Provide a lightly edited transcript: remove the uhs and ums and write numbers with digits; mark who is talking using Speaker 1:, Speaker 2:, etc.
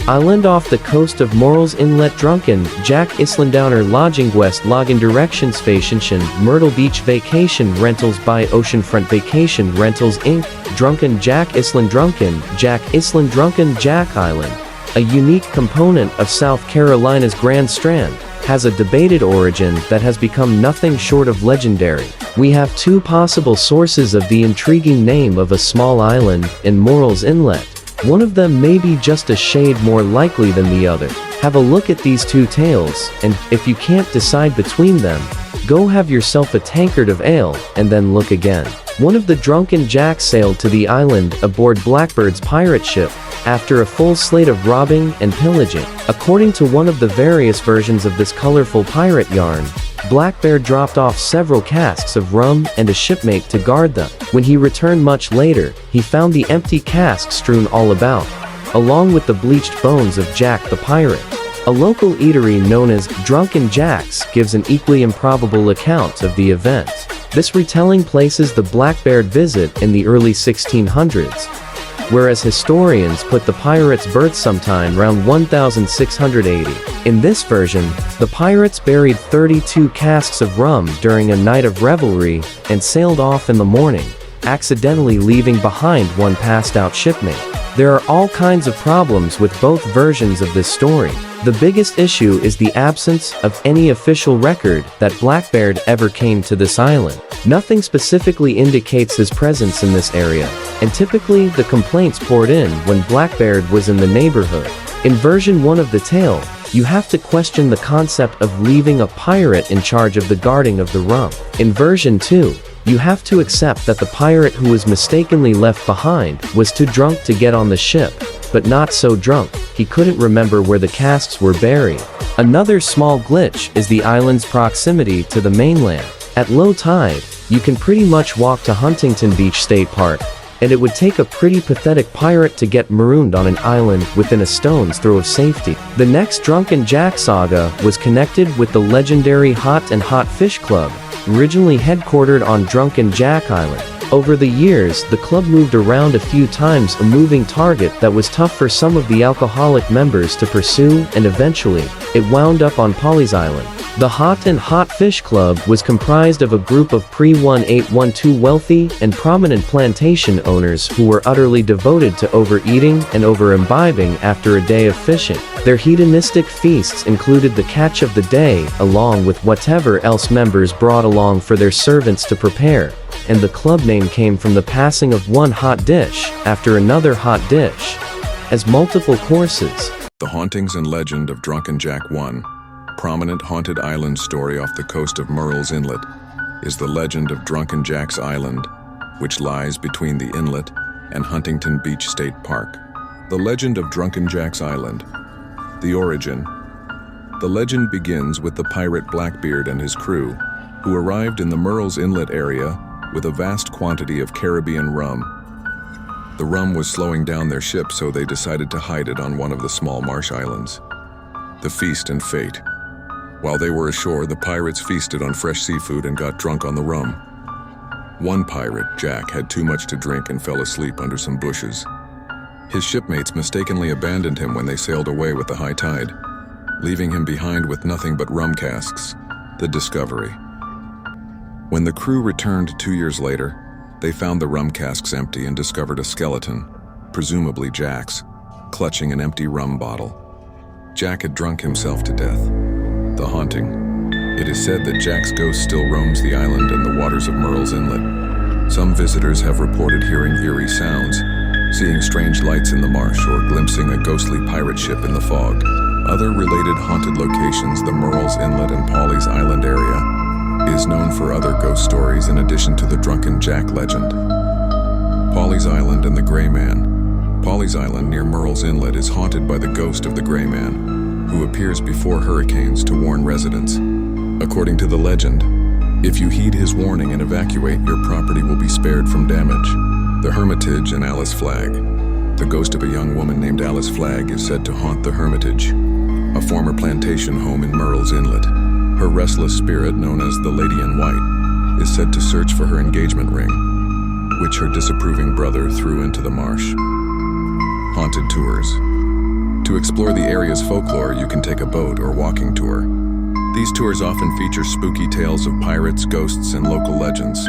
Speaker 1: Island off the coast of Morals Inlet. Drunken Jack Islandowner Lodging West Login Directionsvacation Myrtle Beach Vacation Rentals by Oceanfront Vacation Rentals Inc. Drunken Jack Island. Drunken Jack Island. Drunken Jack Island, a unique component of South Carolina's Grand Strand, has a debated origin that has become nothing short of legendary. We have two possible sources of the intriguing name of a small island in Morals Inlet. One of them may be just a shade more likely than the other. Have a look at these two tales, and if you can't decide between them, go have yourself a tankard of ale, and then look again. One of the Drunken Jacks sailed to the island aboard Blackbeard's pirate ship, after a full slate of robbing and pillaging. According to one of the various versions of this colorful pirate yarn, Blackbeard dropped off several casks of rum and a shipmate to guard them. When he returned much later, he found the empty casks strewn all about, along with the bleached bones of Jack the pirate. A local eatery known as Drunken Jack's gives an equally improbable account of the event. This retelling places the Blackbeard visit in the early 1600s, whereas historians put the pirate's birth sometime around 1680. In this version, the pirates buried 32 casks of rum during a night of revelry and sailed off in the morning, accidentally leaving behind one passed-out shipmate. There are all kinds of problems with both versions of this story. The biggest issue is the absence of any official record that Blackbeard ever came to this island. Nothing specifically indicates his presence in this area, and typically the complaints poured in when Blackbeard was in the neighborhood. In version 1 of the tale, you have to question the concept of leaving a pirate in charge of the guarding of the rum. In version 2, you have to accept that the pirate who was mistakenly left behind was too drunk to get on the ship, but not so drunk he couldn't remember where the casks were buried. Another small glitch is the island's proximity to the mainland. At low tide, you can pretty much walk to Huntington Beach State Park, and it would take a pretty pathetic pirate to get marooned on an island within a stone's throw of safety. The next Drunken Jack saga was connected with the legendary Hot and Hot Fish Club, originally headquartered on Drunken Jack Island. Over the years, the club moved around a few times, a moving target that was tough for some of the alcoholic members to pursue, and eventually, it wound up on Polly's Island. The Hot and Hot Fish Club was comprised of a group of pre-1812 wealthy and prominent plantation owners who were utterly devoted to overeating and over-imbibing after a day of fishing. Their hedonistic feasts included the catch of the day, along with whatever else members brought along for their servants to prepare, and the club name came from the passing of one hot dish after another hot dish, as multiple courses.
Speaker 2: The Hauntings and Legend of Drunken Jack 1, prominent haunted island story off the coast of Murrells Inlet, is the legend of Drunken Jack's Island, which lies between the inlet and Huntington Beach State Park. The legend of Drunken Jack's Island. The origin. The legend begins with the pirate Blackbeard and his crew, who arrived in the Murrells Inlet area with a vast quantity of Caribbean rum. The rum was slowing down their ship, so they decided to hide it on one of the small marsh islands. The feast and fate. While they were ashore, the pirates feasted on fresh seafood and got drunk on the rum. One pirate, Jack, had too much to drink and fell asleep under some bushes. His shipmates mistakenly abandoned him when they sailed away with the high tide, leaving him behind with nothing but rum casks. The discovery. When the crew returned 2 years later, they found the rum casks empty and discovered a skeleton, presumably Jack's, clutching an empty rum bottle. Jack had drunk himself to death. The haunting. It is said that Jack's ghost still roams the island and the waters of Murrells Inlet. Some visitors have reported hearing eerie sounds, seeing strange lights in the marsh, or glimpsing a ghostly pirate ship in the fog. Other related haunted locations, the Murrells Inlet and Polly's Island area, is known for other ghost stories in addition to the Drunken Jack legend. Polly's Island and the Gray Man. Polly's Island near Murrells Inlet is haunted by the ghost of the Gray Man, who appears before hurricanes to warn residents. According to the legend, if you heed his warning and evacuate, your property will be spared from damage. The Hermitage and Alice Flagg. The ghost of a young woman named Alice Flagg is said to haunt the Hermitage, a former plantation home in Murrells Inlet. Her restless spirit, known as the Lady in White, is said to search for her engagement ring, which her disapproving brother threw into the marsh. Haunted tours. To explore the area's folklore, you can take a boat or walking tour. These tours often feature spooky tales of pirates, ghosts, and local legends.